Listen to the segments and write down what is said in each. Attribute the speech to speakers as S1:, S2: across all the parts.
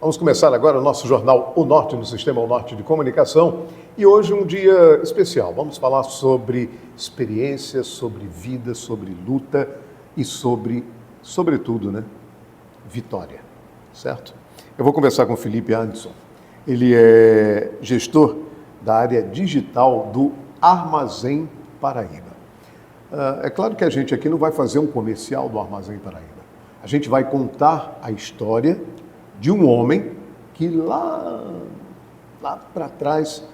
S1: Vamos começar agora o nosso jornal O Norte, no Sistema O Norte de Comunicação. E hoje um dia especial. Vamos falar sobre experiência, sobre vida, sobre luta e sobretudo, né, vitória, certo? Eu vou conversar com o Felipe Anderson. Ele é gestor da área digital do Armazém Paraíba. É claro que a gente aqui não vai fazer um comercial do Armazém Paraíba. A gente vai contar a história de um homem que lá para trás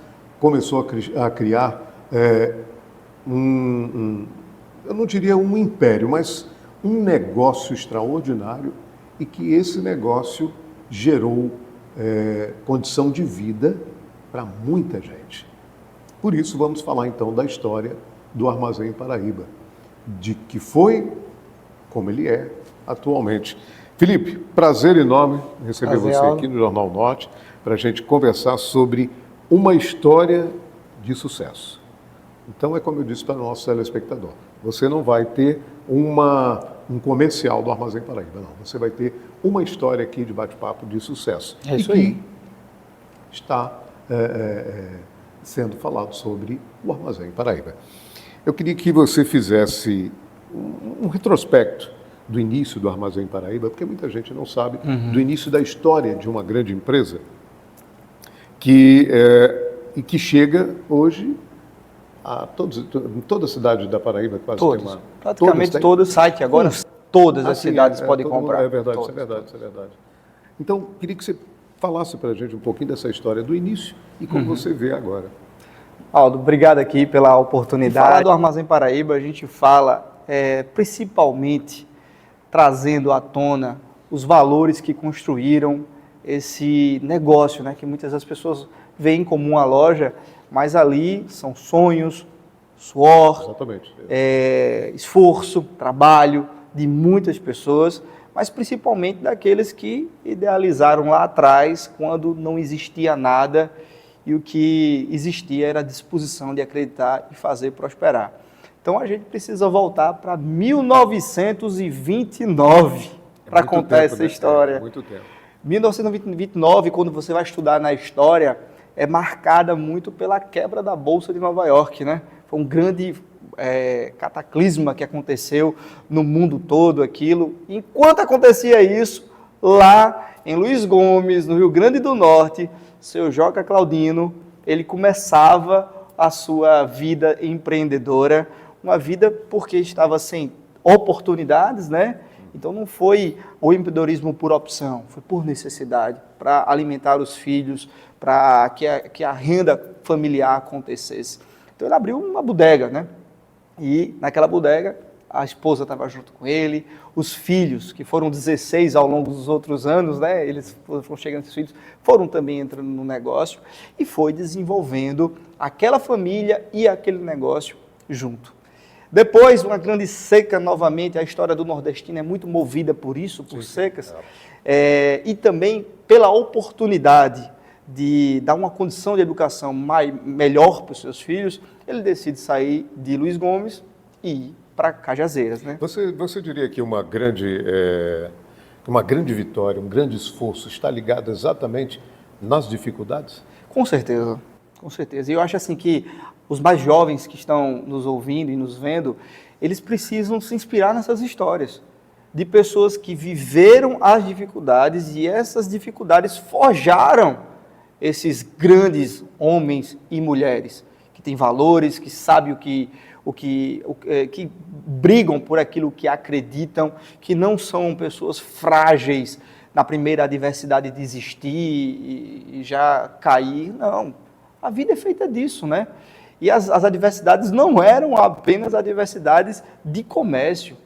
S1: começou a criar eu não diria um império, mas um negócio extraordinário e que esse negócio gerou condição de vida para muita gente. Por isso vamos falar então da história do Armazém Paraíba, de que foi, como ele é atualmente. Felipe, prazer enorme receber você aqui no Jornal Norte para a gente conversar sobre uma história de sucesso. Então é como eu disse para o nosso telespectador, você não vai ter um comercial do Armazém Paraíba, não. Você vai ter uma história aqui de bate-papo de sucesso.
S2: É isso aí.
S1: Está sendo falado sobre o Armazém Paraíba. Eu queria que você fizesse um retrospecto do início do Armazém Paraíba, porque muita gente não sabe do início da história de uma grande empresa que chega hoje a toda a cidade da Paraíba, quase
S2: todos,
S1: tem uma...
S2: Praticamente todo o site agora, todas as cidades podem comprar.
S1: É verdade, isso é verdade, isso é verdade. Então, queria que você falasse para a gente um pouquinho dessa história do início e como você vê agora.
S2: Aldo, obrigado aqui pela oportunidade. Falar do Armazém Paraíba, a gente fala principalmente trazendo à tona os valores que construíram esse negócio, né? Que muitas das pessoas veem como uma loja, mas ali são sonhos, suor, esforço, trabalho de muitas pessoas, mas principalmente daqueles que idealizaram lá atrás, quando não existia nada e o que existia era a disposição de acreditar e fazer prosperar. Então a gente precisa voltar para 1929 para contar essa história.
S1: Muito tempo.
S2: 1929, quando você vai estudar na história, é marcada muito pela quebra da Bolsa de Nova York, né? Foi um grande cataclisma que aconteceu no mundo todo aquilo. Enquanto acontecia isso, lá em Luiz Gomes, no Rio Grande do Norte, seu Joca Claudino, ele começava a sua vida empreendedora, uma vida porque estava sem oportunidades, né? Então não foi o empreendedorismo por opção, foi por necessidade, para alimentar os filhos, para que a renda familiar acontecesse. Então ele abriu uma bodega, né? E naquela bodega a esposa estava junto com ele, os filhos, que foram 16 ao longo dos outros anos, né? Eles foram chegando, esses filhos foram também entrando no negócio e foi desenvolvendo aquela família e aquele negócio junto. Depois, uma grande seca novamente, a história do nordestino é muito movida por isso, por secas, e também pela oportunidade de dar uma condição de educação melhor para os seus filhos, ele decide sair de Luiz Gomes e ir para Cajazeiras, né?
S1: Você diria que uma grande vitória, um grande esforço está ligado exatamente nas dificuldades?
S2: Com certeza, com certeza. E eu acho assim que os mais jovens que estão nos ouvindo e nos vendo, eles precisam se inspirar nessas histórias de pessoas que viveram as dificuldades e essas dificuldades forjaram esses grandes homens e mulheres que têm valores, que sabem que brigam por aquilo que acreditam, que não são pessoas frágeis na primeira adversidade de desistir e já cair. Não, a vida é feita disso, né? E as adversidades não eram apenas adversidades de comércio,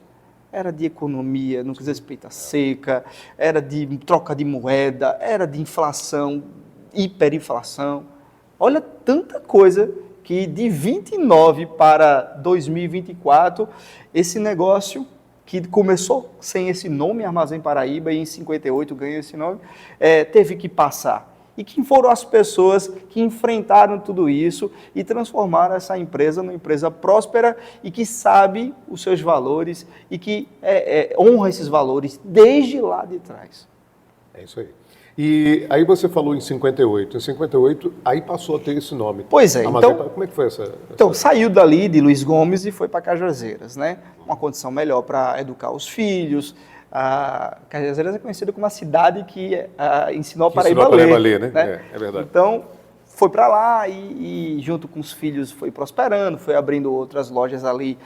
S2: era de economia, no que diz respeito à seca, era de troca de moeda, era de inflação, hiperinflação. Olha, tanta coisa que de 29 para 2024, esse negócio que começou sem esse nome, Armazém Paraíba, e em 58 ganhou esse nome, teve que passar. E quem foram as pessoas que enfrentaram tudo isso e transformaram essa empresa numa empresa próspera e que sabe os seus valores e que honra esses valores desde lá de trás.
S1: É isso aí. E aí você falou em 58. Em 58, aí passou a ter esse nome.
S2: Pois é,
S1: Armazém
S2: então...
S1: Como é que foi essa...
S2: Então, saiu dali de Luiz Gomes e foi para Cajazeiras, né? Uma condição melhor para educar os filhos. Cajazeiras é conhecida como a cidade que ensinou a Paraíba a ler,
S1: né? É verdade.
S2: Então, foi para lá e junto com os filhos foi prosperando, foi abrindo outras lojas ali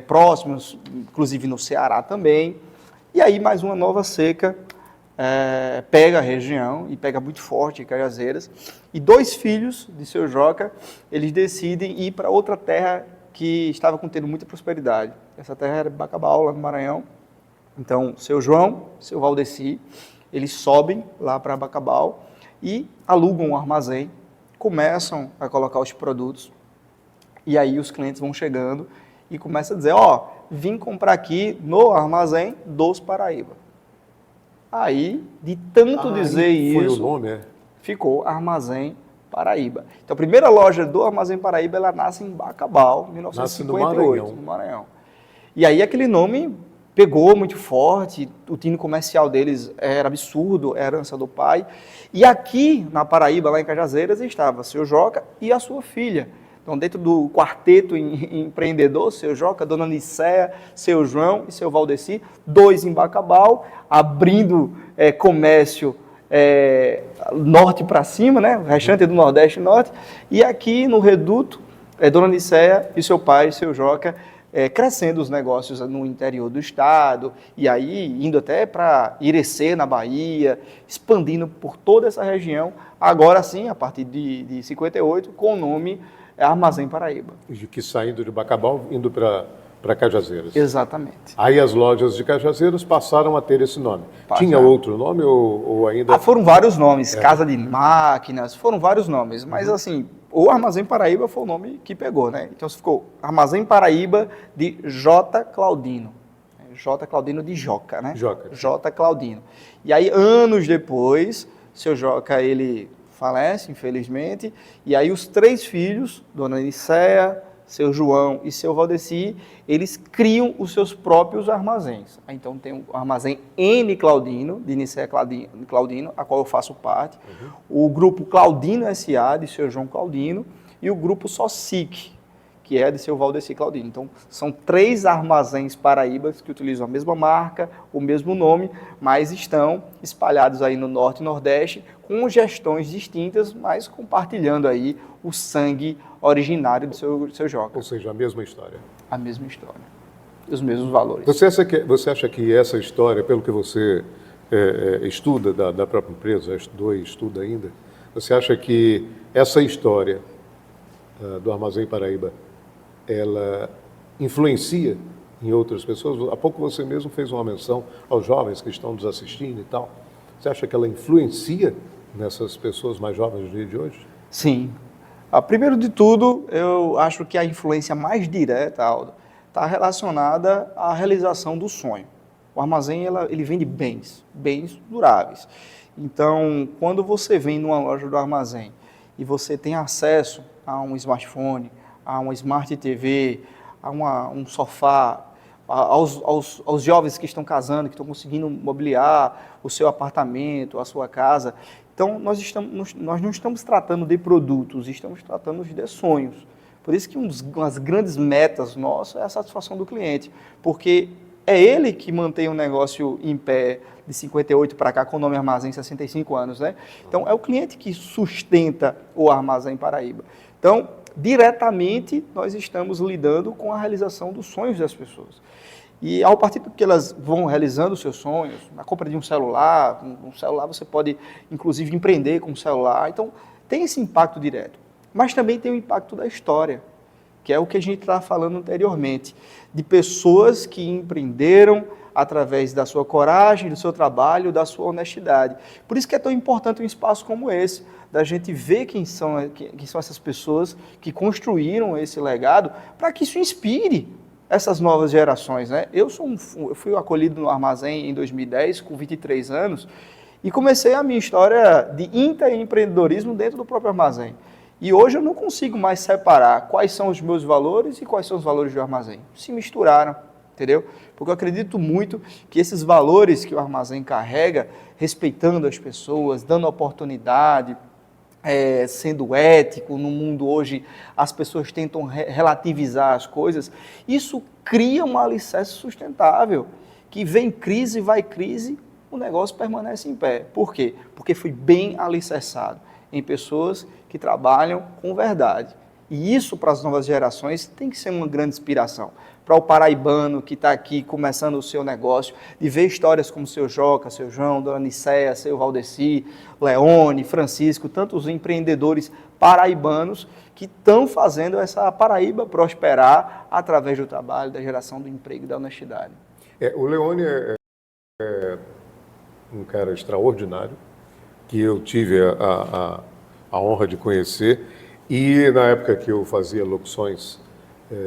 S2: próximas, inclusive no Ceará também. E aí mais uma nova seca pega a região e pega muito forte em Cajazeiras. E 2 filhos de seu Joca, eles decidem ir para outra terra que estava contendo muita prosperidade. Essa terra era Bacabal, lá no Maranhão. Então, seu João, seu Valdeci, eles sobem lá para Bacabal e alugam um armazém, começam a colocar os produtos, e aí os clientes vão chegando e começam a dizer, vim comprar aqui no armazém dos Paraíba. Aí, de tanto dizer
S1: foi
S2: isso,
S1: o nome,
S2: ficou Armazém Paraíba. Então, a primeira loja do Armazém Paraíba, ela nasce em Bacabal, 1958, no Maranhão. E aí aquele nome pegou muito forte, o tino comercial deles era absurdo, era herança do pai. E aqui na Paraíba, lá em Cajazeiras, estava seu Joca e a sua filha. Então, dentro do quarteto empreendedor, seu Joca, dona Nicéia, seu João e seu Valdeci, 2 em Bacabal, abrindo comércio norte para cima, né? O restante do Nordeste e Norte. E aqui no Reduto, dona Nicéia e seu pai, seu Joca, crescendo os negócios no interior do estado, e aí indo até para Irecê, na Bahia, expandindo por toda essa região, agora sim, a partir de 58, com o nome Armazém Paraíba.
S1: Que saindo de Bacabal, indo para Cajazeiras.
S2: Exatamente.
S1: Aí as lojas de Cajazeiras passaram a ter esse nome. Tinha outro nome ou ainda...
S2: foram vários nomes, Casa de Máquinas, foram vários nomes, mas assim, o Armazém Paraíba foi o nome que pegou, né? Então ficou Armazém Paraíba de J. Claudino. J. Claudino de Joca, né? J. Claudino. E aí, anos depois, seu Joca, ele falece, infelizmente, e aí os 3 filhos, dona Nicéia, seu João e seu Valdeci, eles criam os seus próprios armazéns. Então tem o armazém N. Claudino, de Nicéia Claudino, a qual eu faço parte, o grupo Claudino S.A., de seu João Claudino, e o grupo Socic, que é de seu Valdeci Claudino. Então, são 3 armazéns paraíbas que utilizam a mesma marca, o mesmo nome, mas estão espalhados aí no Norte e Nordeste, com gestões distintas, mas compartilhando aí o sangue originário do seu Joca.
S1: Ou seja, a mesma história.
S2: A mesma história. Os mesmos valores.
S1: Você acha que essa história, pelo que você estuda da própria empresa, estudou e estuda ainda, você acha que essa história do Armazém Paraíba, ela influencia em outras pessoas? Há pouco você mesmo fez uma menção aos jovens que estão nos assistindo e tal. Você acha que ela influencia nessas pessoas mais jovens do dia de hoje?
S2: Sim. Primeiro de tudo, eu acho que a influência mais direta, Aldo, está relacionada à realização do sonho. O armazém, ele vende bens duráveis. Então, quando você vem numa loja do armazém e você tem acesso a um smartphone, a uma Smart TV, a um sofá, aos jovens que estão casando, que estão conseguindo mobiliar o seu apartamento, a sua casa. Então, nós não estamos tratando de produtos, estamos tratando de sonhos. Por isso que uma das grandes metas nossas é a satisfação do cliente, porque é ele que mantém o negócio em pé de 58 para cá, com o nome Armazém 65 anos, né? Então, é o cliente que sustenta o Armazém Paraíba. Então, diretamente, nós estamos lidando com a realização dos sonhos das pessoas. E ao partir do que elas vão realizando os seus sonhos, na compra de um celular você pode, inclusive, empreender com um celular. Então, tem esse impacto direto. Mas também tem o impacto da história, que é o que a gente estava falando anteriormente, de pessoas que empreenderam através da sua coragem, do seu trabalho, da sua honestidade. Por isso que é tão importante um espaço como esse, da gente ver quem são essas pessoas que construíram esse legado, para que isso inspire essas novas gerações, né? Eu fui acolhido no Armazém em 2010, com 23 anos, e comecei a minha história de intraempreendedorismo dentro do próprio Armazém. E hoje eu não consigo mais separar quais são os meus valores e quais são os valores do Armazém. Se misturaram. entendeu? Porque eu acredito muito que esses valores que o armazém carrega, respeitando as pessoas, dando oportunidade, sendo ético, no mundo hoje as pessoas tentam relativizar as coisas, isso cria um alicerce sustentável, que vem crise, vai crise, o negócio permanece em pé. Por quê? Porque foi bem alicerçado em pessoas que trabalham com verdade. E isso, para as novas gerações, tem que ser uma grande inspiração. Para o paraibano que está aqui começando o seu negócio, de ver histórias como o seu Joca, seu João, Dona Nicéia, seu Valdeci, Leone, Francisco, tantos empreendedores paraibanos que estão fazendo essa Paraíba prosperar através do trabalho, da geração do emprego e da honestidade.
S1: O Leone é um cara extraordinário, que eu tive a honra de conhecer, e na época que eu fazia locuções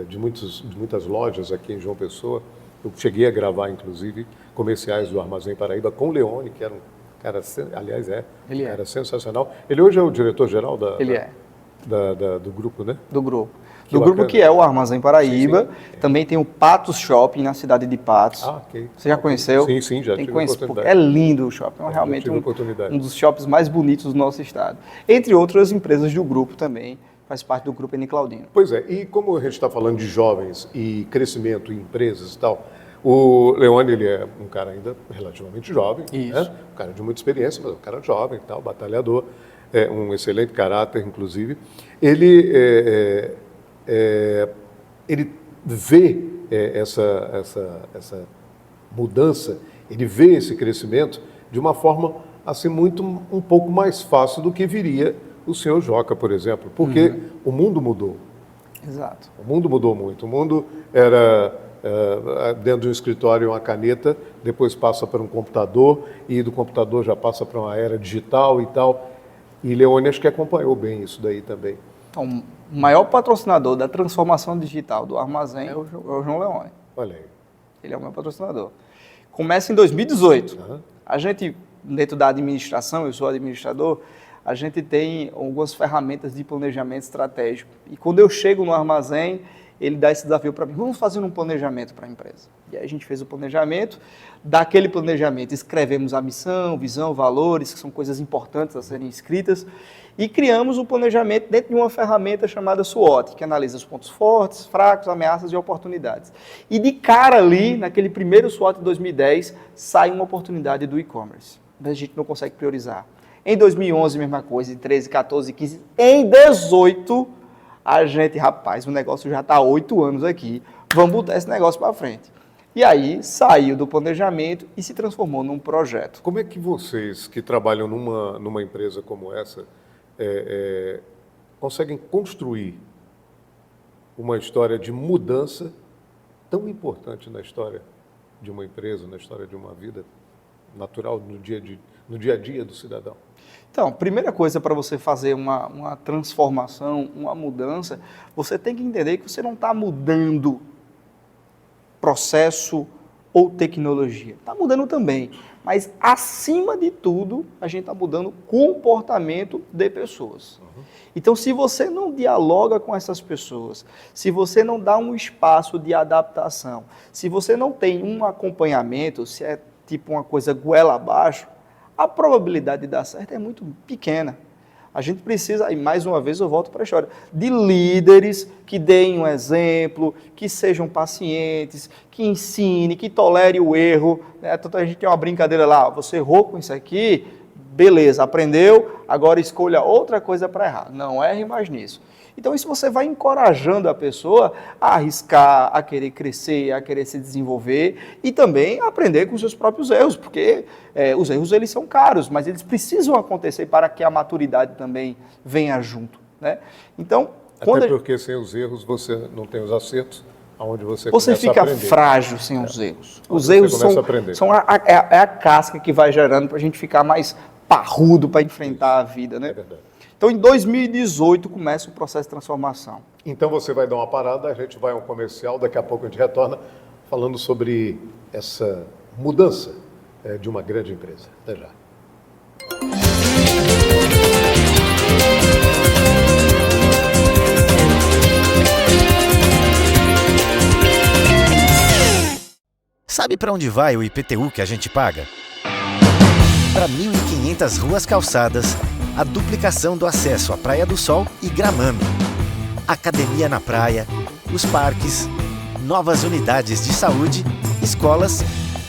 S1: de muitas lojas aqui em João Pessoa, eu cheguei a gravar, inclusive, comerciais do Armazém Paraíba com o Leone, que era um cara, aliás, era sensacional. Ele hoje é o diretor-geral do grupo, né?
S2: Do grupo. Do grupo que é o Armazém Paraíba. Sim. Também tem o Patos Shopping na cidade de Patos.
S1: Ok.
S2: Você já conheceu?
S1: Sim, já tive oportunidade.
S2: É lindo o shopping, é realmente um dos shoppings mais bonitos do nosso estado. Entre outras empresas do grupo também, faz parte do grupo Eni Claudino.
S1: Pois é, e como a gente está falando de jovens e crescimento em empresas e tal, o Leone, ele é um cara ainda relativamente jovem, né? Um cara de muita experiência, mas um cara jovem e tal, batalhador, um excelente caráter, inclusive. Ele vê essa mudança, ele vê esse crescimento de uma forma assim um pouco mais fácil do que viria o senhor Joca, por exemplo, porque o mundo mudou.
S2: Exato.
S1: O mundo mudou muito. O mundo era dentro de um escritório uma caneta, depois passa para um computador e do computador já passa para uma era digital e tal. E Leone acho que acompanhou bem isso daí também.
S2: Então, o maior patrocinador da transformação digital do armazém é o João Leone.
S1: Olha aí.
S2: Ele é o meu patrocinador. Começa em 2018. A gente, dentro da administração, eu sou administrador, a gente tem algumas ferramentas de planejamento estratégico. E quando eu chego no armazém, ele dá esse desafio para mim. Vamos fazer um planejamento para a empresa. E aí a gente fez o planejamento. Daquele planejamento, escrevemos a missão, visão, valores, que são coisas importantes a serem escritas. E criamos um planejamento dentro de uma ferramenta chamada SWOT, que analisa os pontos fortes, fracos, ameaças e oportunidades. E de cara ali, naquele primeiro SWOT de 2010, sai uma oportunidade do e-commerce. Mas a gente não consegue priorizar. Em 2011, mesma coisa, em 13, 14, 15. Em 18, a gente, rapaz, o negócio já está há 8 anos aqui, vamos botar esse negócio para frente. E aí saiu do planejamento e se transformou num projeto.
S1: Como é que vocês que trabalham numa empresa como essa conseguem construir uma história de mudança tão importante na história de uma empresa, na história de uma vida natural, no dia a dia do cidadão?
S2: Então, primeira coisa para você fazer uma transformação, uma mudança, você tem que entender que você não está mudando processo ou tecnologia. Está mudando também, mas acima de tudo, a gente está mudando comportamento de pessoas. Então, se você não dialoga com essas pessoas, se você não dá um espaço de adaptação, se você não tem um acompanhamento, se é tipo uma coisa goela abaixo, a probabilidade de dar certo é muito pequena. A gente precisa, e mais uma vez eu volto para a história, de líderes que deem um exemplo, que sejam pacientes, que ensinem, que tolerem o erro. Tanto a gente tem uma brincadeira lá, você errou com isso aqui, beleza, aprendeu, agora escolha outra coisa para errar. Não erre mais nisso. Então isso você vai encorajando a pessoa a arriscar, a querer crescer, a querer se desenvolver e também aprender com os seus próprios erros, porque os erros eles são caros, mas eles precisam acontecer para que a maturidade também venha junto, né? Então,
S1: até porque sem os erros você não tem os acertos, aonde você
S2: começa a aprender. Você fica frágil sem os erros. Os erros são a casca que vai gerando para a gente ficar mais parrudo para enfrentar a vida, né?
S1: É verdade.
S2: Então, em 2018, começa o processo de transformação.
S1: Então, você vai dar uma parada, a gente vai a um comercial, daqui a pouco a gente retorna falando sobre essa mudança de uma grande empresa. Até já.
S3: Sabe para onde vai o IPTU que a gente paga? Para 1.500 ruas calçadas, a duplicação do acesso à Praia do Sol e Gramame, academia na praia, os parques, novas unidades de saúde, escolas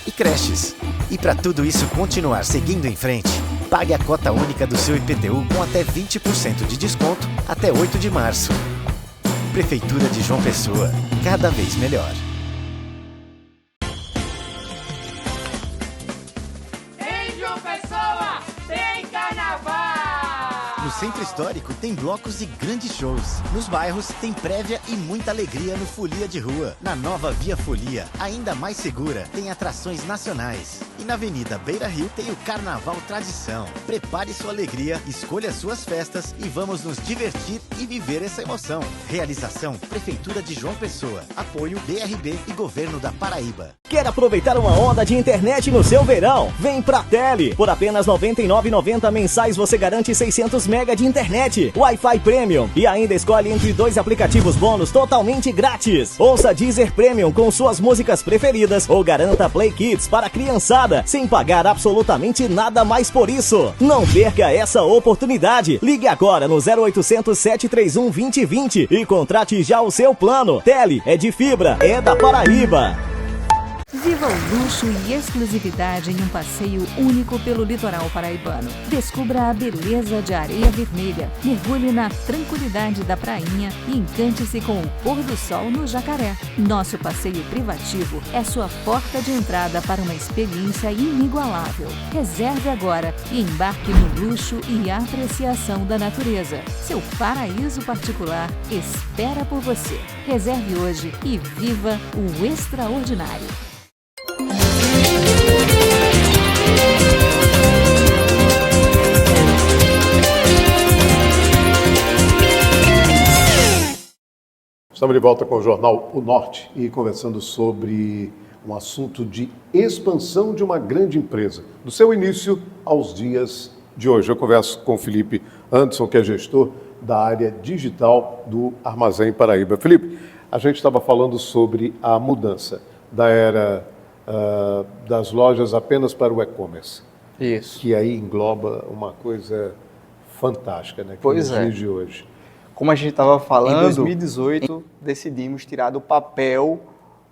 S3: e creches. E para tudo isso continuar seguindo em frente, pague a cota única do seu IPTU com até 20% de desconto até 8 de março. Prefeitura de João Pessoa, cada vez melhor.
S4: Em João Pessoa tem carnaval!
S3: No Centro Histórico tem blocos e grandes shows. Nos bairros tem prévia e muita alegria no Folia de Rua. Na nova Via Folia, ainda mais segura, tem atrações nacionais. E na Avenida Beira Rio tem o Carnaval Tradição. Prepare sua alegria, escolha suas festas e vamos nos divertir e viver essa emoção. Realização Prefeitura de João Pessoa. Apoio BRB e Governo da Paraíba.
S5: Quer aproveitar uma onda de internet no seu verão? Vem pra Tele! Por apenas R$ 99,90 mensais você garante 600 mega de internet, Wi-Fi Premium e ainda escolhe entre 2 aplicativos bônus totalmente grátis. Ouça Deezer Premium com suas músicas preferidas ou garanta Play Kids para criançada sem pagar absolutamente nada mais por isso. Não perca essa oportunidade. Ligue agora no 0800 731 2020 e contrate já o seu plano. Tele é de fibra, é da Paraíba.
S6: Viva o luxo e exclusividade em um passeio único pelo litoral paraibano. Descubra a beleza de Areia Vermelha, mergulhe na tranquilidade da prainha e encante-se com o pôr do sol no Jacaré. Nosso passeio privativo é sua porta de entrada para uma experiência inigualável. Reserve agora e embarque no luxo e apreciação da natureza. Seu paraíso particular espera por você. Reserve hoje e viva o extraordinário.
S1: Estamos de volta com o jornal O Norte e conversando sobre um assunto de expansão de uma grande empresa, do seu início aos dias de hoje. Eu converso com o Felipe Anderson, que é gestor da área digital do Armazém Paraíba. Felipe, a gente estava falando sobre a mudança da era das lojas apenas para o e-commerce.
S2: Isso.
S1: Que aí engloba uma coisa fantástica, né? Que
S2: Pois
S1: nos
S2: é.
S1: dias de hoje.
S2: Como a gente estava falando, em
S1: Em
S2: 2018 decidimos tirar do papel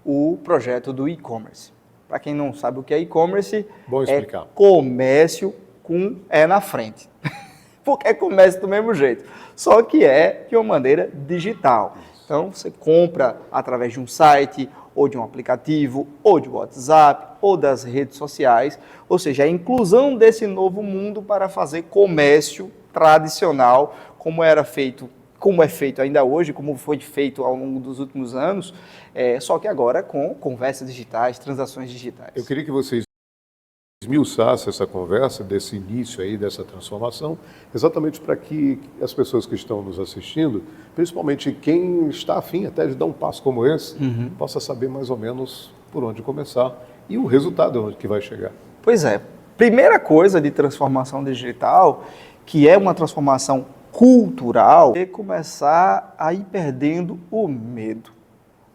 S2: o projeto do e-commerce. Para quem não sabe o que é e-commerce,
S1: Bom explicar.
S2: é comércio com E na frente. Porque é comércio do mesmo jeito, só que é de uma maneira digital. Então você compra através de um site, ou de um aplicativo, ou de WhatsApp, ou das redes sociais, ou seja, a inclusão desse novo mundo para fazer comércio tradicional, como é feito ainda hoje, como foi feito ao longo dos últimos anos, só que agora com conversas digitais, transações digitais.
S1: Eu queria que vocês esmiuçassem essa conversa, desse início aí, dessa transformação, exatamente para que as pessoas que estão nos assistindo, principalmente quem está afim até de dar um passo como esse, possa saber mais ou menos por onde começar e o resultado onde que vai chegar.
S2: Pois é. Primeira coisa de transformação digital, que é uma transformação cultural, é começar a ir perdendo o medo.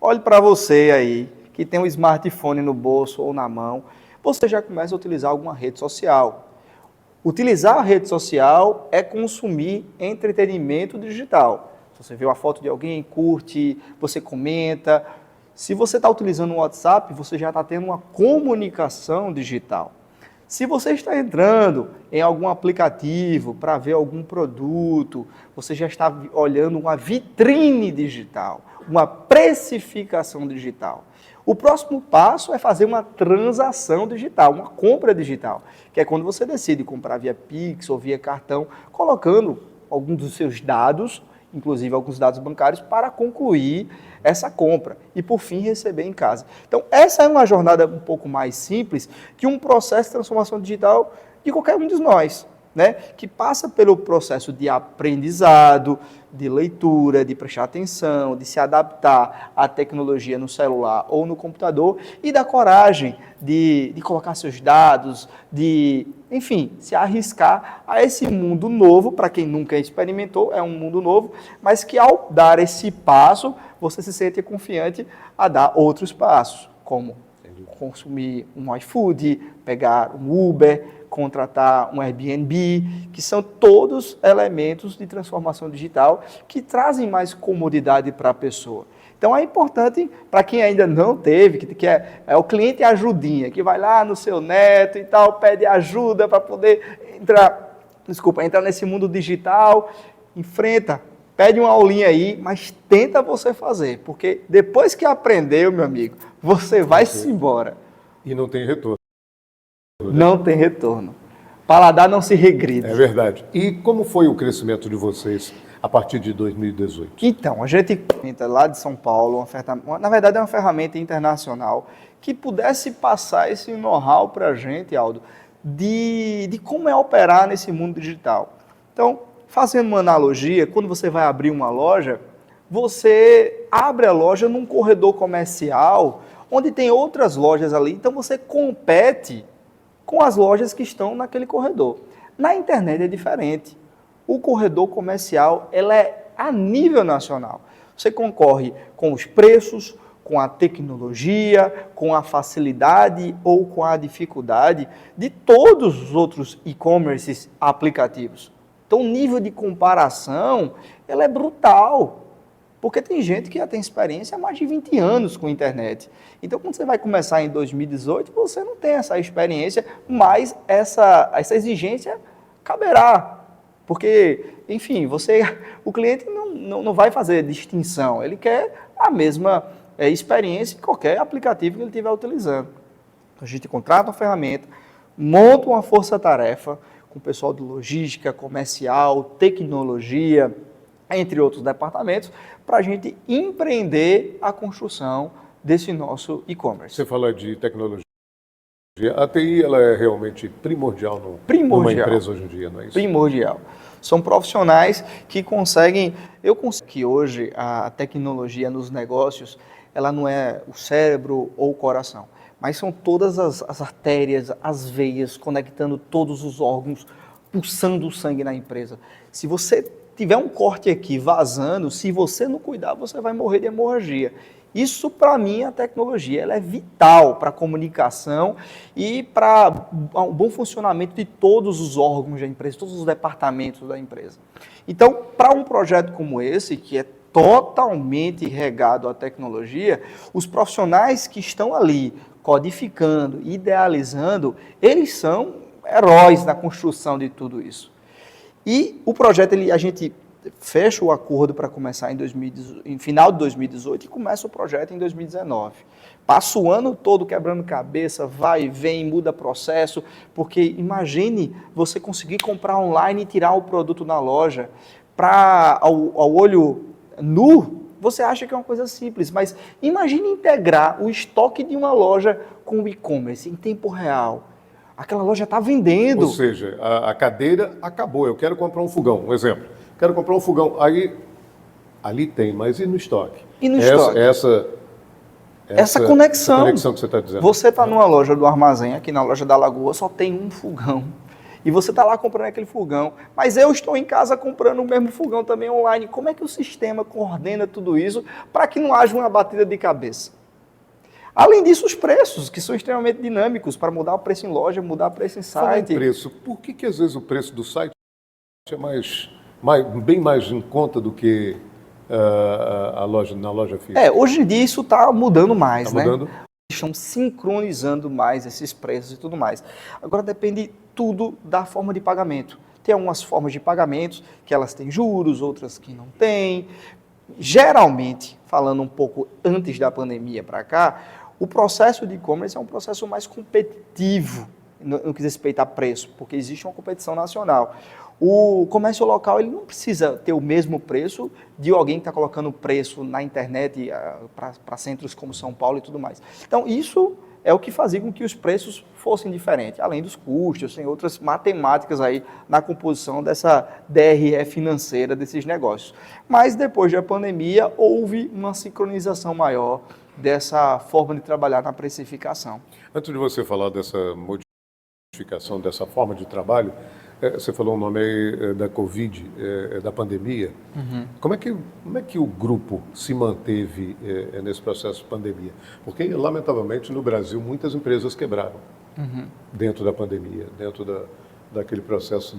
S2: Olhe para você aí, que tem um smartphone no bolso ou na mão, você já começa a utilizar alguma rede social. Utilizar a rede social é consumir entretenimento digital. Você vê uma foto de alguém, curte, você comenta. Se você está utilizando o WhatsApp, você já está tendo uma comunicação digital. Se você está entrando em algum aplicativo para ver algum produto, você já está olhando uma vitrine digital, uma precificação digital. O próximo passo é fazer uma transação digital, uma compra digital, que é quando você decide comprar via Pix ou via cartão, colocando alguns dos seus dados, inclusive alguns dados bancários, para concluir essa compra e, por fim, receber em casa. Então, essa é uma jornada um pouco mais simples que um processo de transformação digital de qualquer um de nós, né? Que passa pelo processo de aprendizado, de leitura, de prestar atenção, de se adaptar à tecnologia no celular ou no computador e da coragem de colocar seus dados, de, enfim, se arriscar a esse mundo novo. Para quem nunca experimentou, é um mundo novo, mas que ao dar esse passo, você se sente confiante a dar outros passos, como consumir um iFood, pegar um Uber, contratar um Airbnb, que são todos elementos de transformação digital que trazem mais comodidade para a pessoa. Então é importante, para quem ainda não teve, que é o cliente ajudinha, que vai lá no seu neto e tal, pede ajuda para poder entrar nesse mundo digital, enfrenta, pede uma aulinha aí, mas tenta você fazer, porque depois que aprendeu, meu amigo, você vai-se embora.
S1: E não tem retorno.
S2: Não tem retorno. Paladar não se regride.
S1: É verdade. E como foi o crescimento de vocês a partir de 2018?
S2: Então, a gente lá de São Paulo, na verdade é uma ferramenta internacional que pudesse passar esse know-how para a gente, Aldo, de como é operar nesse mundo digital. Então, fazendo uma analogia, quando você vai abrir uma loja, você abre a loja num corredor comercial, onde tem outras lojas ali, então você compete com as lojas que estão naquele corredor. Na internet é diferente. O corredor comercial ela é a nível nacional. Você concorre com os preços, com a tecnologia, com a facilidade ou com a dificuldade de todos os outros e-commerces aplicativos. Então, o nível de comparação ela é brutal. Porque tem gente que já tem experiência há mais de 20 anos com a internet. Então, quando você vai começar em 2018, você não tem essa experiência, mas essa exigência caberá. Porque, enfim, o cliente não vai fazer distinção, ele quer a mesma experiência em qualquer aplicativo que ele estiver utilizando. Então, a gente contrata uma ferramenta, monta uma força-tarefa com o pessoal de logística, comercial, tecnologia, entre outros departamentos, para a gente empreender a construção desse nosso e-commerce.
S1: Você fala de tecnologia. A TI ela é realmente primordial numa empresa hoje em dia, não é isso?
S2: Primordial. São profissionais que conseguem... Eu consigo que hoje a tecnologia nos negócios, ela não é o cérebro ou o coração, mas são todas as artérias, as veias, conectando todos os órgãos, pulsando o sangue na empresa. Se você tiver um corte aqui vazando, se você não cuidar, você vai morrer de hemorragia. Isso, para mim, a tecnologia ela é vital para a comunicação e para o bom funcionamento de todos os órgãos da empresa, todos os departamentos da empresa. Então, para um projeto como esse, que é totalmente regado à tecnologia, os profissionais que estão ali codificando, idealizando, eles são heróis na construção de tudo isso. E o projeto, a gente fecha o acordo para começar em final de 2018 e começa o projeto em 2019. Passa o ano todo quebrando cabeça, vai e vem, muda processo, porque imagine você conseguir comprar online e tirar o produto na loja. Ao olho nu, você acha que é uma coisa simples, mas imagine integrar o estoque de uma loja com o e-commerce em tempo real. Aquela loja está vendendo.
S1: Ou seja, a cadeira acabou. Eu quero comprar um fogão, um exemplo. Quero comprar um fogão. Aí, ali tem, mas e no estoque?
S2: E no estoque? Essa conexão.
S1: Essa conexão que você está dizendo.
S2: Você está numa loja do armazém, aqui na loja da Lagoa, só tem um fogão. E você está lá comprando aquele fogão. Mas eu estou em casa comprando o mesmo fogão também online. Como é que o sistema coordena tudo isso para que não haja uma batida de cabeça? Além disso, os preços, que são extremamente dinâmicos, para mudar o preço em loja, mudar o preço em site.
S1: Falar em preço, por que às vezes o preço do site é bem mais em conta do que na loja física?
S2: Hoje em dia isso está mudando mais,
S1: tá mudando?
S2: Estão sincronizando mais esses preços e tudo mais. Agora depende tudo da forma de pagamento. Tem algumas formas de pagamentos que elas têm juros, outras que não têm. Geralmente, falando um pouco antes da pandemia para cá, o processo de e-commerce é um processo mais competitivo no que diz respeito a preço, porque existe uma competição nacional. O comércio local ele não precisa ter o mesmo preço de alguém que está colocando preço na internet para centros como São Paulo e tudo mais. Então, isso é o que fazia com que os preços fossem diferentes, além dos custos, tem outras matemáticas aí na composição dessa DRE financeira desses negócios. Mas depois da pandemia, houve uma sincronização maior dessa forma de trabalhar na precificação.
S1: Antes de você falar dessa modificação, dessa forma de trabalho, Você falou o nome aí da Covid, da pandemia. Como é que o grupo se manteve nesse processo de pandemia? Porque, lamentavelmente, no Brasil, muitas empresas quebraram dentro da pandemia, dentro daquele processo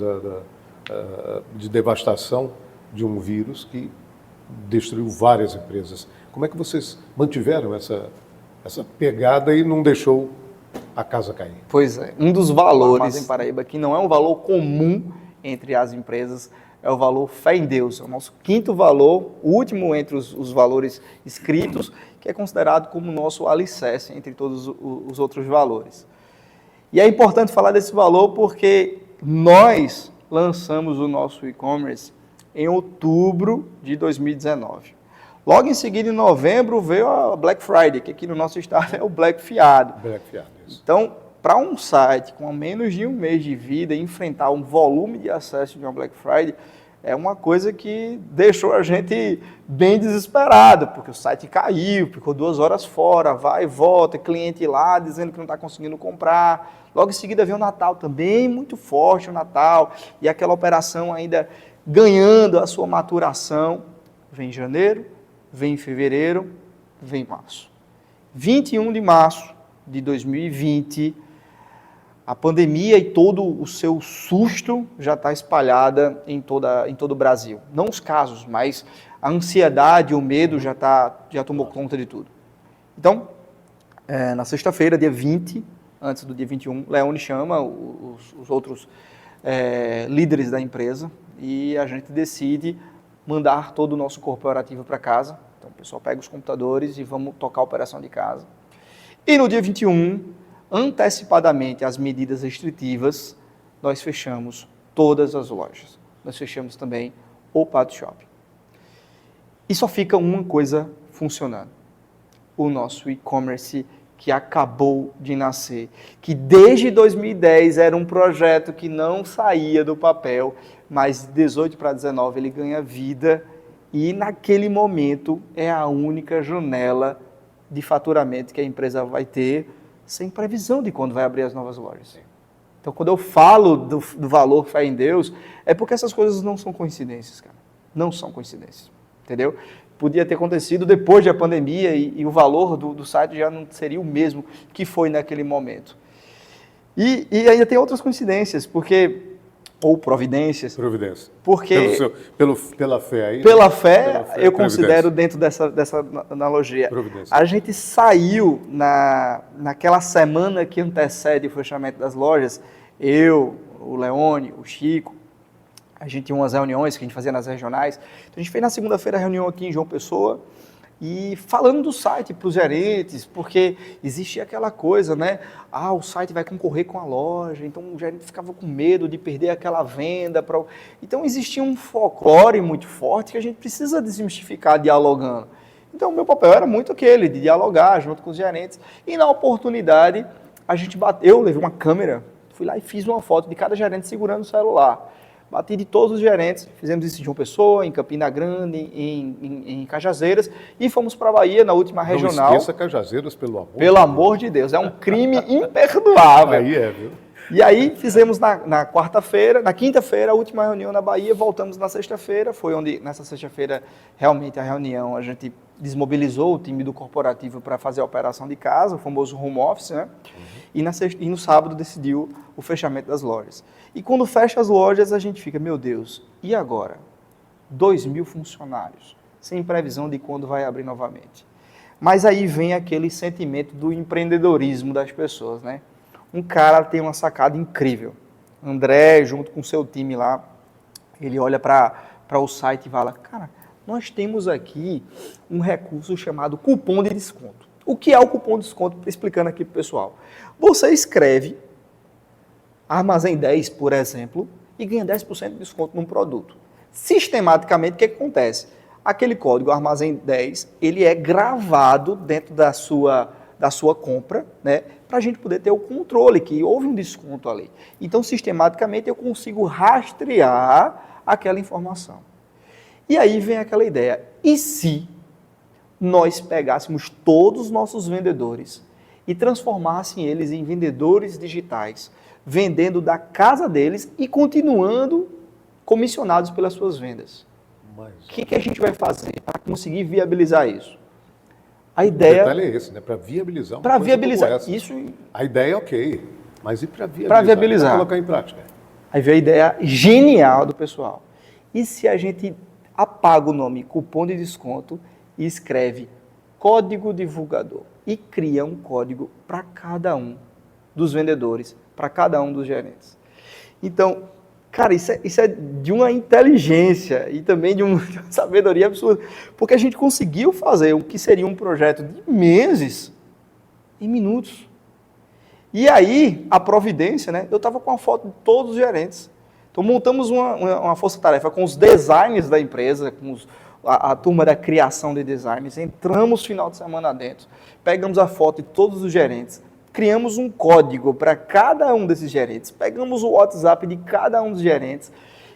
S1: de devastação de um vírus que destruiu várias empresas. Como é que vocês mantiveram essa pegada e não deixou a casa cair?
S2: Pois é, um dos valores em Paraíba que não é um valor comum entre as empresas é o valor fé em Deus. É o nosso quinto valor, o último entre os valores escritos, que é considerado como o nosso alicerce entre todos os outros valores. E é importante falar desse valor porque nós lançamos o nosso e-commerce em outubro de 2019. Logo em seguida, em novembro, veio a Black Friday, que aqui no nosso estado é o Black Fiado.
S1: Black Fiado, isso.
S2: Então, para um site com menos de um mês de vida, enfrentar um volume de acesso de uma Black Friday é uma coisa que deixou a gente bem desesperado, porque o site caiu, ficou 2 horas fora, vai e volta, cliente lá dizendo que não está conseguindo comprar. Logo em seguida veio o Natal também, muito forte o Natal, e aquela operação ainda ganhando a sua maturação. Vem janeiro, vem fevereiro, vem março. 21 de março de 2020, a pandemia e todo o seu susto já está espalhada em todo o Brasil. Não os casos, mas a ansiedade, o medo já tomou conta de tudo. Então, na sexta-feira, dia 20, antes do dia 21, Leone chama os outros líderes da empresa e a gente decide mandar todo o nosso corporativo para casa. Então, o pessoal pega os computadores e vamos tocar a operação de casa. E no dia 21, antecipadamente às medidas restritivas, nós fechamos todas as lojas. Nós fechamos também o Pátio Shopping. E só fica uma coisa funcionando. O nosso e-commerce que acabou de nascer, que desde 2010 era um projeto que não saía do papel, mas de 18 para 19 ele ganha vida e naquele momento é a única janela de faturamento que a empresa vai ter sem previsão de quando vai abrir as novas lojas. Então, quando eu falo do valor fé em Deus, é porque essas coisas não são coincidências, cara. Não são coincidências, entendeu? Podia ter acontecido depois da pandemia e o valor do site já não seria o mesmo que foi naquele momento. E ainda tem outras coincidências, ou providências.
S1: Providência.
S2: Porque
S1: pela fé aí.
S2: Pela fé, eu considero dentro dessa analogia.
S1: Providência.
S2: A gente saiu naquela semana que antecede o fechamento das lojas, eu, o Leone, o Chico, a gente tinha umas reuniões que a gente fazia nas regionais. Então a gente fez na segunda-feira a reunião aqui em João Pessoa e falando do site para os gerentes, porque existia aquela coisa, né? O site vai concorrer com a loja, então o gerente ficava com medo de perder aquela venda. Então existia um folclore muito forte que a gente precisa desmistificar dialogando. Então o meu papel era muito aquele, de dialogar junto com os gerentes. E na oportunidade, eu levei uma câmera, fui lá e fiz uma foto de cada gerente segurando o celular. Bati de todos os gerentes, fizemos isso em João Pessoa, em Campina Grande, em Cajazeiras, e fomos para a Bahia, na última regional.
S1: Não esqueça Cajazeiras, pelo amor de Deus.
S2: Pelo amor de Deus, é um crime imperdoável.
S1: Aí viu?
S2: E aí fizemos na quinta-feira, a última reunião na Bahia, voltamos na sexta-feira, foi onde, nessa sexta-feira, realmente a reunião, a gente desmobilizou o time do corporativo para fazer a operação de casa, o famoso home office, né? E no sábado decidiu o fechamento das lojas. E quando fecha as lojas, a gente fica, meu Deus, e agora? 2.000 funcionários, sem previsão de quando vai abrir novamente. Mas aí vem aquele sentimento do empreendedorismo das pessoas, né? Um cara tem uma sacada incrível. André, junto com o seu time lá, ele olha para o site e fala, cara, nós temos aqui um recurso chamado cupom de desconto. O que é o cupom de desconto? Explicando aqui para o pessoal. Você escreve Armazém 10, por exemplo, e ganha 10% de desconto num produto. Sistematicamente, o que acontece? Aquele código Armazém 10, ele é gravado dentro da sua compra, né, para a gente poder ter o controle, que houve um desconto ali. Então, sistematicamente, eu consigo rastrear aquela informação. E aí vem aquela ideia, e se nós pegássemos todos os nossos vendedores e transformassem eles em vendedores digitais, vendendo da casa deles e continuando comissionados pelas suas vendas. O que a gente vai fazer para conseguir viabilizar isso? A ideia...
S1: O detalhe é esse, né? Para viabilizar uma
S2: Para
S1: coisa
S2: viabilizar
S1: como essa.
S2: isso.
S1: A ideia é ok, mas e para viabilizar?
S2: Para viabilizar.
S1: Pra colocar em prática.
S2: Aí veio a ideia genial do pessoal. E se a gente apaga o nome cupom de desconto e escreve código divulgador e cria um código para cada um dos vendedores, para cada um dos gerentes? Então, cara, isso é de uma inteligência e também de uma sabedoria absurda, porque a gente conseguiu fazer o que seria um projeto de meses em minutos. E aí, a providência, né? Eu estava com a foto de todos os gerentes. Então, montamos uma força-tarefa com os designers da empresa, com a turma da criação de designs. Entramos final de semana dentro, pegamos a foto de todos os gerentes, criamos um código para cada um desses gerentes, pegamos o WhatsApp de cada um dos gerentes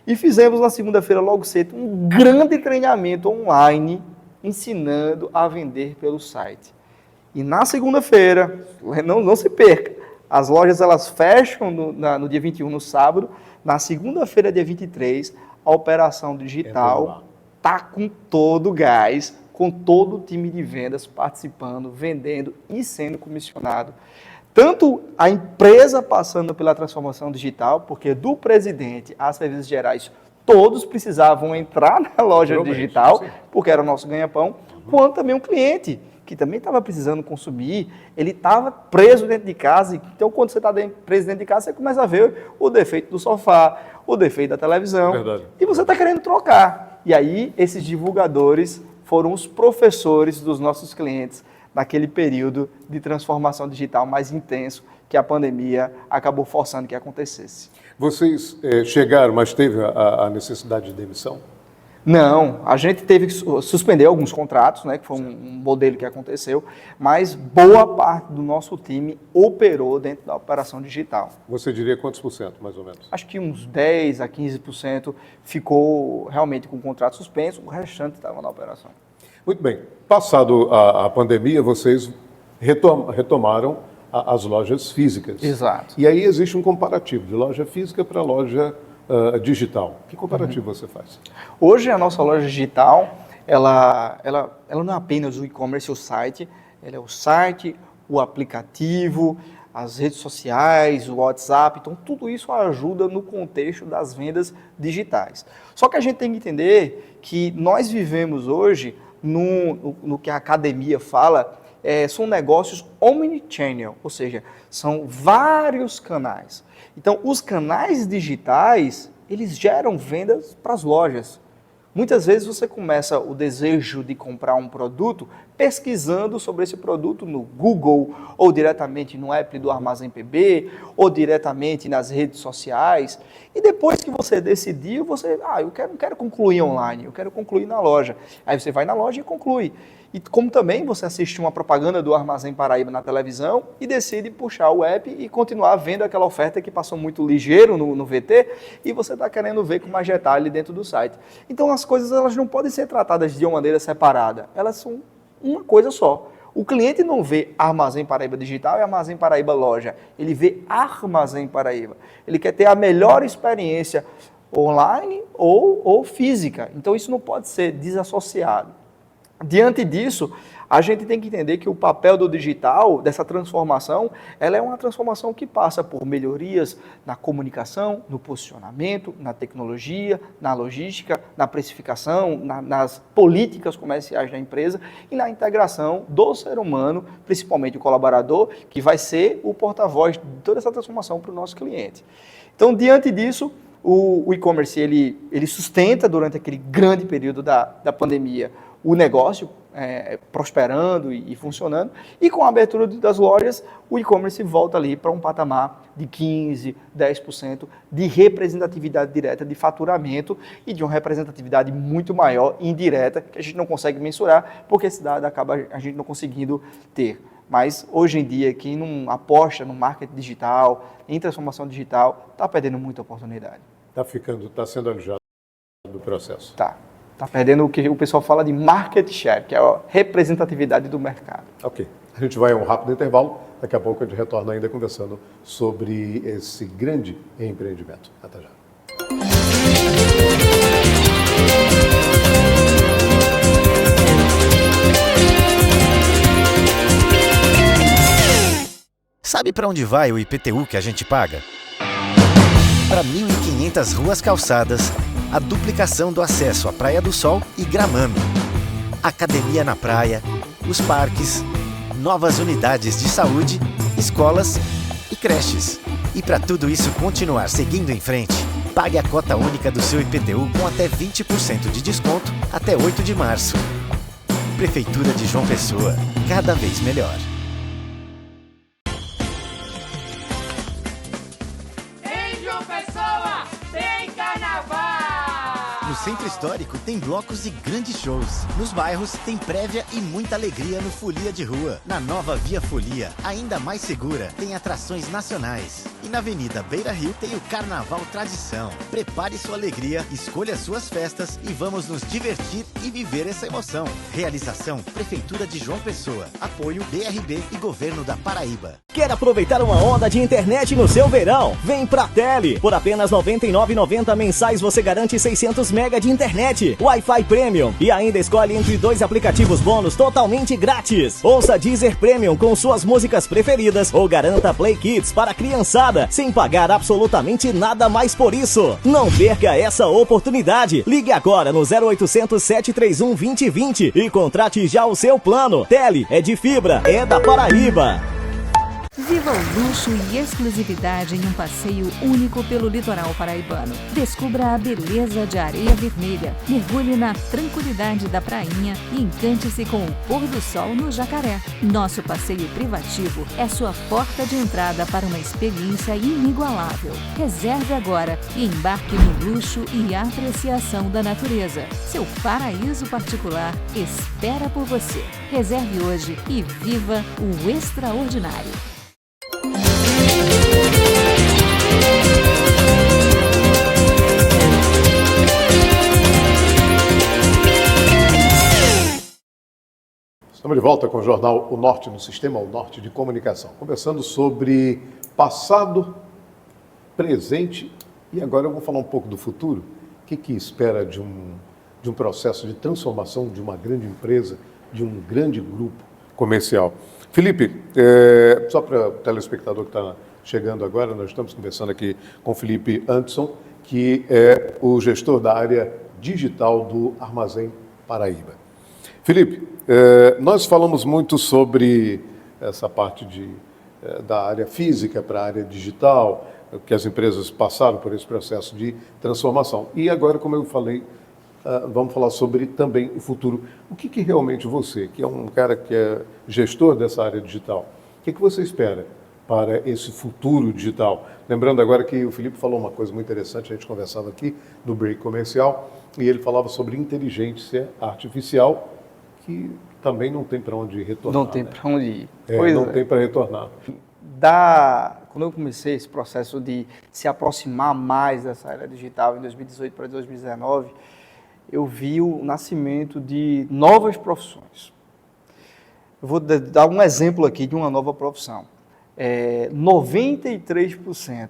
S2: e fizemos na segunda-feira, logo cedo, um grande treinamento online ensinando a vender pelo site. E na segunda-feira, não se perca, as lojas elas fecham no dia 21, no sábado. Na segunda-feira, dia 23, a operação digital está com todo o gás, com todo o time de vendas participando, vendendo e sendo comissionado. Tanto a empresa passando pela transformação digital, porque do presidente às serviços gerais, todos precisavam entrar na loja digital, porque era o nosso ganha-pão, quanto também um cliente, que também estava precisando consumir, ele estava preso dentro de casa. Então, quando você está preso dentro de casa, você começa a ver o defeito do sofá, o defeito da televisão, e você está querendo trocar. E aí, esses divulgadores foram os professores dos nossos clientes naquele período de transformação digital mais intenso que a pandemia acabou forçando que acontecesse.
S1: Vocês chegaram, mas teve a necessidade de demissão?
S2: Não, a gente teve que suspender alguns contratos, né, que foi um modelo que aconteceu, mas boa parte do nosso time operou dentro da operação digital.
S1: Você diria quantos por cento, mais ou menos?
S2: Acho que uns 10% a 15% ficou realmente com o contrato suspenso, o restante estava na operação.
S1: Muito bem. Passado a pandemia, vocês retomaram as lojas físicas.
S2: Exato.
S1: E aí existe um comparativo de loja física para loja digital. Que comparativo você faz?
S2: Hoje a nossa loja digital, ela não é apenas o e-commerce, o site, ela é o site, o aplicativo, as redes sociais, o WhatsApp, então tudo isso ajuda no contexto das vendas digitais. Só que a gente tem que entender que nós vivemos hoje no que a academia fala, são negócios omnichannel, ou seja, são vários canais. Então, os canais digitais, eles geram vendas para as lojas. Muitas vezes você começa o desejo de comprar um produto pesquisando sobre esse produto no Google, ou diretamente no app do Armazém PB, ou diretamente nas redes sociais. E depois que você decidiu, você, eu não quero concluir online, eu quero concluir na loja. Aí você vai na loja e conclui. E como também você assiste uma propaganda do Armazém Paraíba na televisão e decide puxar o app e continuar vendo aquela oferta que passou muito ligeiro no VT e você está querendo ver com mais detalhe dentro do site. Então as coisas elas não podem ser tratadas de uma maneira separada, elas são uma coisa só. O cliente não vê Armazém Paraíba Digital e Armazém Paraíba Loja, ele vê Armazém Paraíba. Ele quer ter a melhor experiência online ou física, então isso não pode ser desassociado. Diante disso, a gente tem que entender que o papel do digital, dessa transformação, ela é uma transformação que passa por melhorias na comunicação, no posicionamento, na tecnologia, na logística, na precificação, nas políticas comerciais da empresa e na integração do ser humano, principalmente o colaborador, que vai ser o porta-voz de toda essa transformação para o nosso cliente. Então, diante disso, o e-commerce ele sustenta durante aquele grande período da pandemia o negócio prosperando e funcionando, e com a abertura das lojas, o e-commerce volta ali para um patamar de 15%, 10% de representatividade direta de faturamento e de uma representatividade muito maior indireta, que a gente não consegue mensurar, porque esse dado acaba a gente não conseguindo ter. Mas hoje em dia, quem não aposta no marketing digital, em transformação digital, está perdendo muita oportunidade.
S1: Está sendo alijado do processo.
S2: Está perdendo o que o pessoal fala de market share, que é a representatividade do mercado.
S1: Ok. A gente vai a um rápido intervalo. Daqui a pouco a gente retorna ainda conversando sobre esse grande empreendimento. Até já.
S3: Sabe para onde vai o IPTU que a gente paga? Para 1.500 ruas calçadas, a duplicação do acesso à Praia do Sol e Gramame, academia na praia, os parques, novas unidades de saúde, escolas e creches. E para tudo isso continuar seguindo em frente, pague a cota única do seu IPTU com até 20% de desconto até 8 de março. Prefeitura de João Pessoa, cada vez melhor.
S4: Em João Pessoa tem carnaval!
S3: No Centro Histórico tem blocos e grandes shows. Nos bairros tem prévia e muita alegria no Folia de Rua. Na nova Via Folia, ainda mais segura, tem atrações nacionais. E na Avenida Beira Rio tem o Carnaval Tradição. Prepare sua alegria, escolha suas festas e vamos nos divertir e viver essa emoção. Realização Prefeitura de João Pessoa. Apoio BRB e Governo da Paraíba.
S5: Quer aproveitar uma onda de internet no seu verão? Vem pra Tele! Por apenas R$ 99,90 mensais você garante 600 MB de internet, Wi-Fi Premium e ainda escolhe entre 2 aplicativos bônus totalmente grátis. Ouça Deezer Premium com suas músicas preferidas ou garanta Play Kids para a criançada sem pagar absolutamente nada mais por isso. Não perca essa oportunidade. Ligue agora no 0800 731 2020 e contrate já o seu plano. Tele é de fibra, é da Paraíba.
S6: Viva o luxo e exclusividade em um passeio único pelo litoral paraibano. Descubra a beleza de Areia Vermelha, mergulhe na tranquilidade da prainha e encante-se com o pôr do sol no Jacaré. Nosso passeio privativo é sua porta de entrada para uma experiência inigualável. Reserve agora e embarque no luxo e apreciação da natureza. Seu paraíso particular espera por você. Reserve hoje e viva o extraordinário.
S1: Estamos de volta com o jornal O Norte no Sistema O Norte de Comunicação, conversando sobre passado, presente e agora eu vou falar um pouco do futuro. O que espera de um processo de transformação de uma grande empresa, de um grande grupo comercial? Felipe, só para o telespectador que está chegando agora, nós estamos conversando aqui com o Felipe Anderson, que é o gestor da área digital do Armazém Paraíba. Felipe, nós falamos muito sobre essa parte da área física para a área digital, que as empresas passaram por esse processo de transformação. E agora, como eu falei, vamos falar sobre também o futuro. O que realmente você, que é um cara que é gestor dessa área digital, o que você espera para esse futuro digital? Lembrando agora que o Felipe falou uma coisa muito interessante, a gente conversava aqui no break comercial, e ele falava sobre inteligência artificial, que também não tem para onde retornar.
S2: Não tem para onde ir.
S1: Não tem para retornar.
S2: Quando eu comecei esse processo de se aproximar mais dessa área digital em 2018 para 2019, eu vi o nascimento de novas profissões. Eu vou dar um exemplo aqui de uma nova profissão. 93%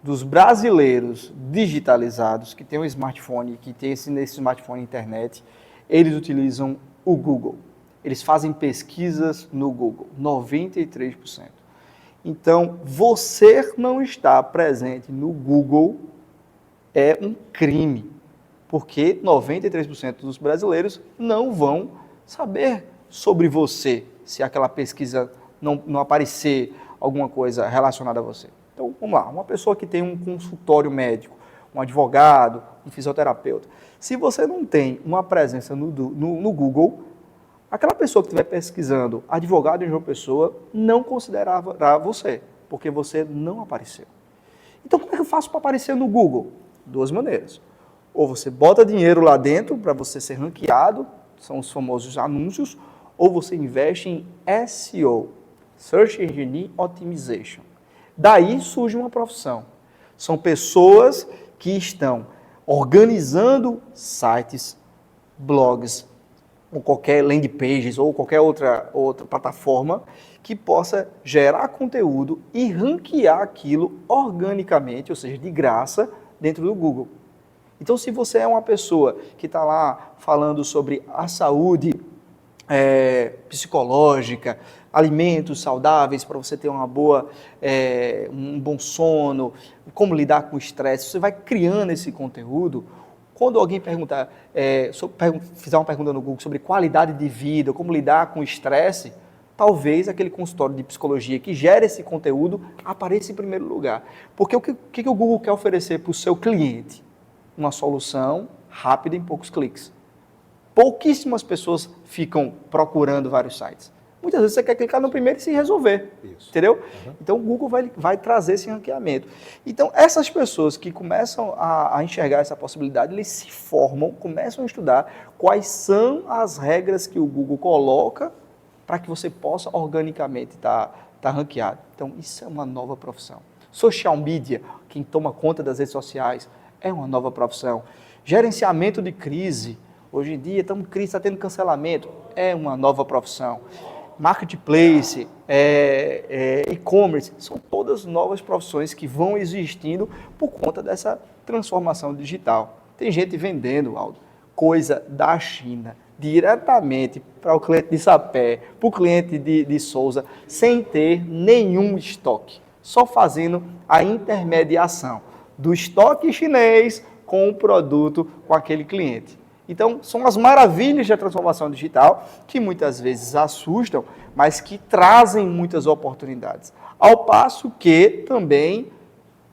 S2: dos brasileiros digitalizados que têm um smartphone, que têm nesse smartphone internet, eles utilizam o Google. Eles fazem pesquisas no Google, 93%. Então, você não estar presente no Google é um crime, porque 93% dos brasileiros não vão saber sobre você, se aquela pesquisa não aparecer alguma coisa relacionada a você. Então, vamos lá, uma pessoa que tem um consultório médico, um advogado, um fisioterapeuta, se você não tem uma presença no Google, aquela pessoa que estiver pesquisando advogado em João Pessoa não considerará você, porque você não apareceu. Então, como é que eu faço para aparecer no Google? 2 maneiras. Ou você bota dinheiro lá dentro para você ser ranqueado, são os famosos anúncios, ou você investe em SEO, Search Engine Optimization. Daí surge uma profissão. São pessoas que estão organizando sites, blogs, ou qualquer landing pages, ou qualquer outra plataforma que possa gerar conteúdo e ranquear aquilo organicamente, ou seja, de graça, dentro do Google. Então, se você é uma pessoa que está lá falando sobre a saúde psicológica, alimentos saudáveis para você ter um bom sono, como lidar com o estresse, você vai criando esse conteúdo. Quando alguém fizer uma pergunta no Google sobre qualidade de vida, como lidar com o estresse, talvez aquele consultório de psicologia que gera esse conteúdo apareça em primeiro lugar. Porque o que o Google quer oferecer para o seu cliente? Uma solução rápida em poucos cliques. Pouquíssimas pessoas ficam procurando vários sites. Muitas vezes você quer clicar no primeiro e se resolver, entendeu? Uhum. Então o Google vai trazer esse ranqueamento. Então essas pessoas que começam a enxergar essa possibilidade, eles se formam, começam a estudar quais são as regras que o Google coloca para que você possa organicamente estar ranqueado. Então isso é uma nova profissão. Social media, quem toma conta das redes sociais, é uma nova profissão. Gerenciamento de crise, hoje em dia crise, está tendo cancelamento, é uma nova profissão. Marketplace, e-commerce, são todas novas profissões que vão existindo por conta dessa transformação digital. Tem gente vendendo, Aldo, coisa da China, diretamente para o cliente de Sapé, para o cliente de Souza, sem ter nenhum estoque, só fazendo a intermediação do estoque chinês com o produto com aquele cliente. Então, são as maravilhas da transformação digital que muitas vezes assustam, mas que trazem muitas oportunidades. Ao passo que também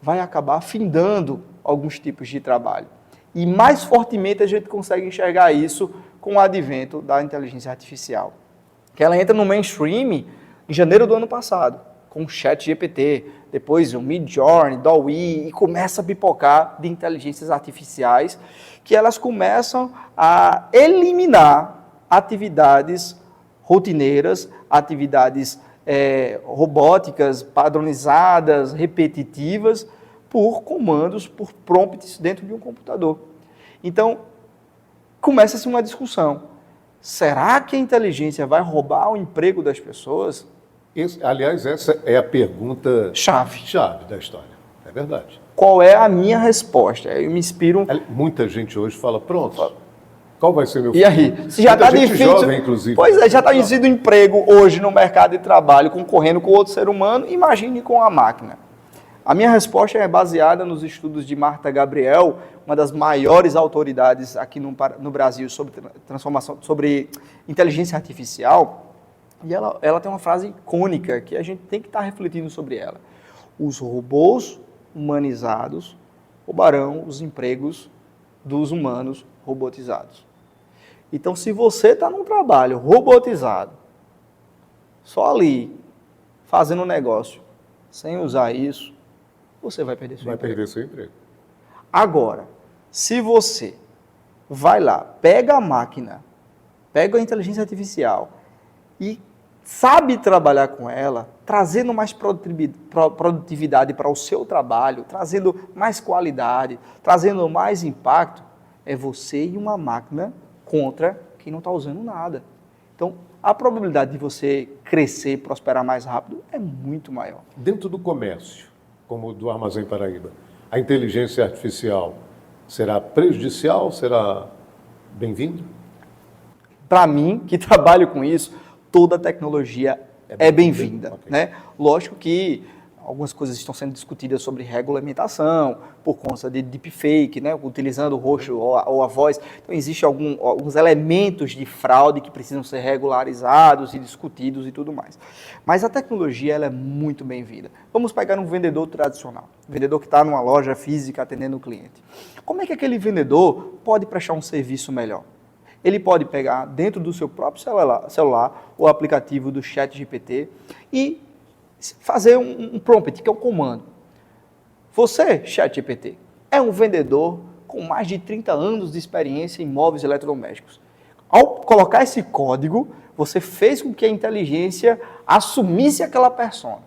S2: vai acabar findando alguns tipos de trabalho. E mais fortemente a gente consegue enxergar isso com o advento da inteligência artificial. Que ela entra no mainstream em janeiro do ano passado, com o ChatGPT, depois o Midjourney, DALL-E, e começa a pipocar de inteligências artificiais que elas começam a eliminar atividades rotineiras, atividades robóticas, padronizadas, repetitivas, por comandos, por prompts dentro de um computador. Então, começa-se uma discussão. Será que a inteligência vai roubar o emprego das pessoas?
S1: Aliás, essa é a pergunta
S2: chave
S1: da história. É verdade.
S2: Qual é a minha resposta? Eu me inspiro...
S1: Muita gente hoje fala, pronto, qual vai ser meu futuro?
S2: E aí? Se já está difícil...
S1: jovem, inclusive.
S2: Pois é, já está difícil o emprego hoje no mercado de trabalho, concorrendo com outro ser humano, imagine com a máquina. A minha resposta é baseada nos estudos de Marta Gabriel, uma das maiores autoridades aqui no Brasil sobre inteligência artificial. E ela tem uma frase icônica que a gente tem que estar refletindo sobre ela. Os robôs humanizados roubarão os empregos dos humanos robotizados. Então, se você está num trabalho robotizado, só ali, fazendo um negócio, sem usar isso, você vai perder seu emprego.
S1: Vai perder seu emprego.
S2: Agora, se você vai lá, pega a máquina, pega a inteligência artificial e sabe trabalhar com ela, trazendo mais produtividade para o seu trabalho, trazendo mais qualidade, trazendo mais impacto, é você e uma máquina contra quem não está usando nada. Então, a probabilidade de você crescer e prosperar mais rápido é muito maior.
S1: Dentro do comércio, como o do Armazém Paraíba, a inteligência artificial será prejudicial, será bem-vinda?
S2: Para mim, que trabalho com isso, toda tecnologia é bem-vinda. Okay. Né? Lógico que algumas coisas estão sendo discutidas sobre regulamentação, por conta de deepfake, né? Utilizando o rosto ou a voz. Então, existem alguns elementos de fraude que precisam ser regularizados e discutidos e tudo mais. Mas a tecnologia ela é muito bem-vinda. Vamos pegar um vendedor tradicional, um vendedor que está numa loja física atendendo o cliente. Como é que aquele vendedor pode prestar um serviço melhor? Ele pode pegar dentro do seu próprio celular o aplicativo do ChatGPT e fazer um prompt, que é um comando. Você, ChatGPT, é um vendedor com mais de 30 anos de experiência em móveis eletrodomésticos. Ao colocar esse código, você fez com que a inteligência assumisse aquela persona.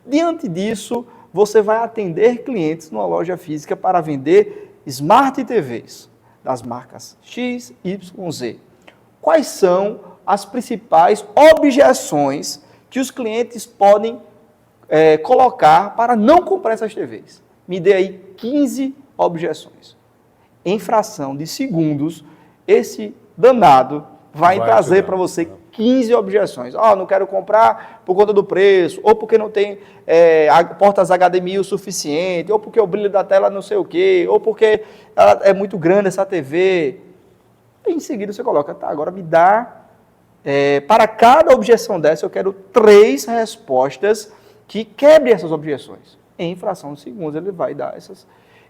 S2: Diante disso, você vai atender clientes numa loja física para vender Smart TVs das marcas X, Y, Z. quais são as principais objeções que os clientes podem colocar para não comprar essas TVs. Me dê aí 15 objeções. Em fração de segundos, esse danado vai trazer para você 15 objeções. Não quero comprar por conta do preço, ou porque não tem portas HDMI o suficiente, ou porque o brilho da tela não sei o quê, ou porque ela é muito grande essa TV. E em seguida você coloca, agora me dá, para cada objeção dessa eu quero 3 respostas que quebrem essas objeções. Em fração de segundos ele vai dar essas.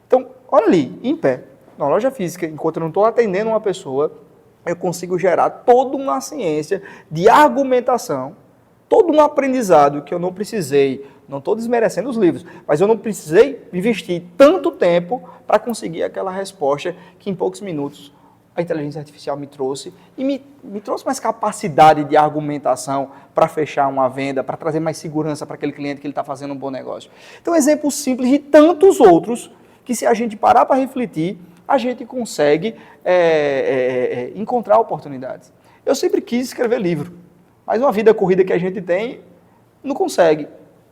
S2: Então, olha ali, em pé, na loja física, enquanto eu não estou atendendo uma pessoa, eu consigo gerar toda uma ciência de argumentação, todo um aprendizado que eu não precisei, não estou desmerecendo os livros, mas eu não precisei investir tanto tempo para conseguir aquela resposta que em poucos minutos a inteligência artificial me trouxe, e me trouxe mais capacidade de argumentação para fechar uma venda, para trazer mais segurança para aquele cliente que ele está fazendo um bom negócio. Então, exemplo simples de tantos outros que, se a gente parar para refletir, a gente consegue encontrar oportunidades. Eu sempre quis escrever livro, mas uma vida corrida que a gente tem, não consegue.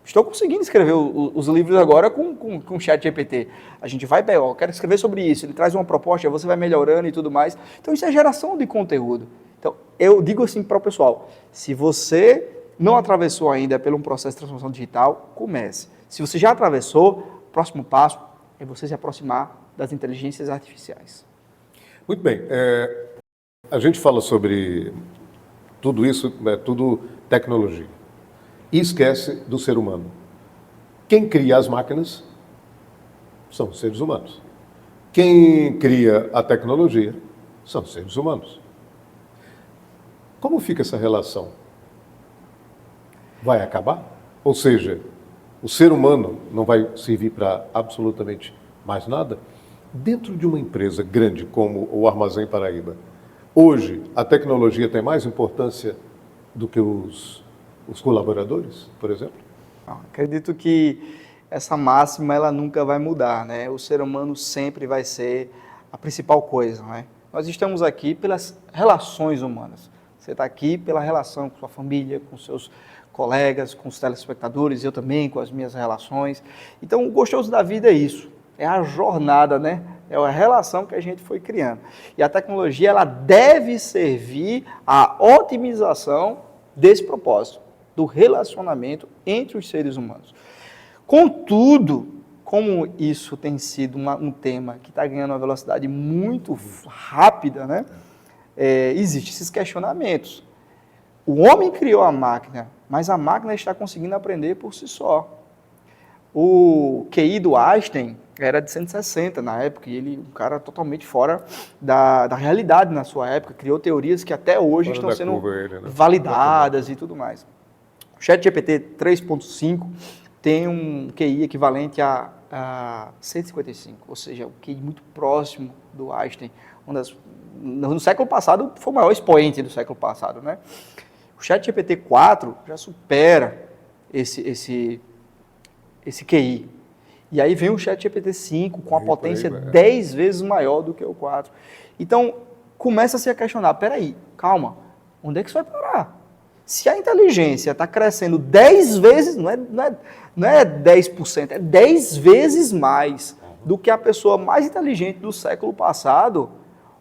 S2: Estou conseguindo escrever os livros agora com o ChatGPT. A gente vai, eu quero escrever sobre isso, ele traz uma proposta, você vai melhorando e tudo mais. Então, isso é geração de conteúdo. Então, eu digo assim para o pessoal, se você não atravessou ainda por um processo de transformação digital, comece. Se você já atravessou, o próximo passo é você se aproximar das inteligências artificiais.
S1: Muito bem. A gente fala sobre tudo isso, tudo tecnologia. E esquece do ser humano. Quem cria as máquinas são os seres humanos. Quem cria a tecnologia são os seres humanos. Como fica essa relação? Vai acabar? Ou seja, o ser humano não vai servir para absolutamente mais nada? Dentro de uma empresa grande como o Armazém Paraíba, hoje a tecnologia tem mais importância do que os colaboradores, por exemplo?
S2: Acredito que essa máxima ela nunca vai mudar, né? O ser humano sempre vai ser a principal coisa, né? Nós estamos aqui pelas relações humanas. Você está aqui pela relação com sua família, com seus colegas, com os telespectadores, eu também com as minhas relações. Então, o gostoso da vida é isso, é a jornada, né? É a relação que a gente foi criando. E a tecnologia ela deve servir à otimização desse propósito, do relacionamento entre os seres humanos. Contudo, como isso tem sido um tema que está ganhando uma velocidade muito rápida, né? Existem esses questionamentos. O homem criou a máquina, mas a máquina está conseguindo aprender por si só. O QI do Einstein era de 160 na época, e ele, um cara totalmente fora da realidade na sua época, criou teorias que até hoje estão sendo validadas e tudo mais. O ChatGPT 3.5 tem um QI equivalente a 155, ou seja, um QI muito próximo do Einstein. No século passado, foi o maior expoente do século passado, né? O ChatGPT 4 já supera esse QI. E aí vem o ChatGPT 5 com a potência 10 vezes maior do que o 4. Então, começa-se a questionar, peraí, calma, onde é que isso vai parar? Se a inteligência está crescendo 10 vezes, não é 10%, é 10 vezes mais do que a pessoa mais inteligente do século passado,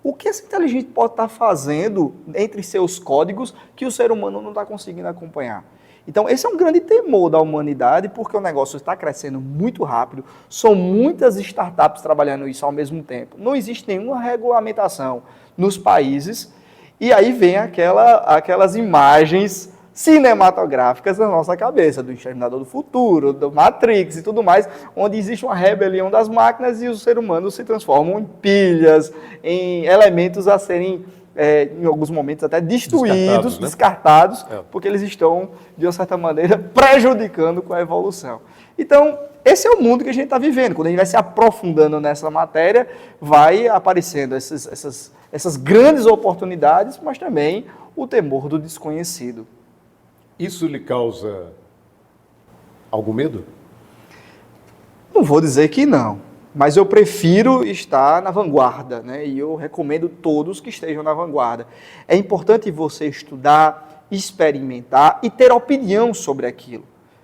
S2: o que essa inteligência pode estar fazendo entre seus códigos que o ser humano não está conseguindo acompanhar? Então, esse é um grande temor da humanidade, porque o negócio está crescendo muito rápido, são muitas startups trabalhando isso ao mesmo tempo, não existe nenhuma regulamentação nos países, e aí vem aquelas imagens cinematográficas na nossa cabeça, do Exterminador do Futuro, do Matrix e tudo mais, onde existe uma rebelião das máquinas e os seres humanos se transformam em pilhas, em elementos a serem, em alguns momentos, até destruídos, descartados, porque eles estão, de uma certa maneira, prejudicando com a evolução. Então, esse é o mundo que a gente está vivendo. Quando a gente vai se aprofundando nessa matéria, vai aparecendo essas grandes oportunidades, mas também o temor do desconhecido.
S1: Isso lhe causa algum medo?
S2: Não vou dizer que não. mas eu prefiro estar na vanguarda, né? E eu recomendo todos que estejam na vanguarda. É importante você estudar, experimentar e ter opinião sobre aquilo.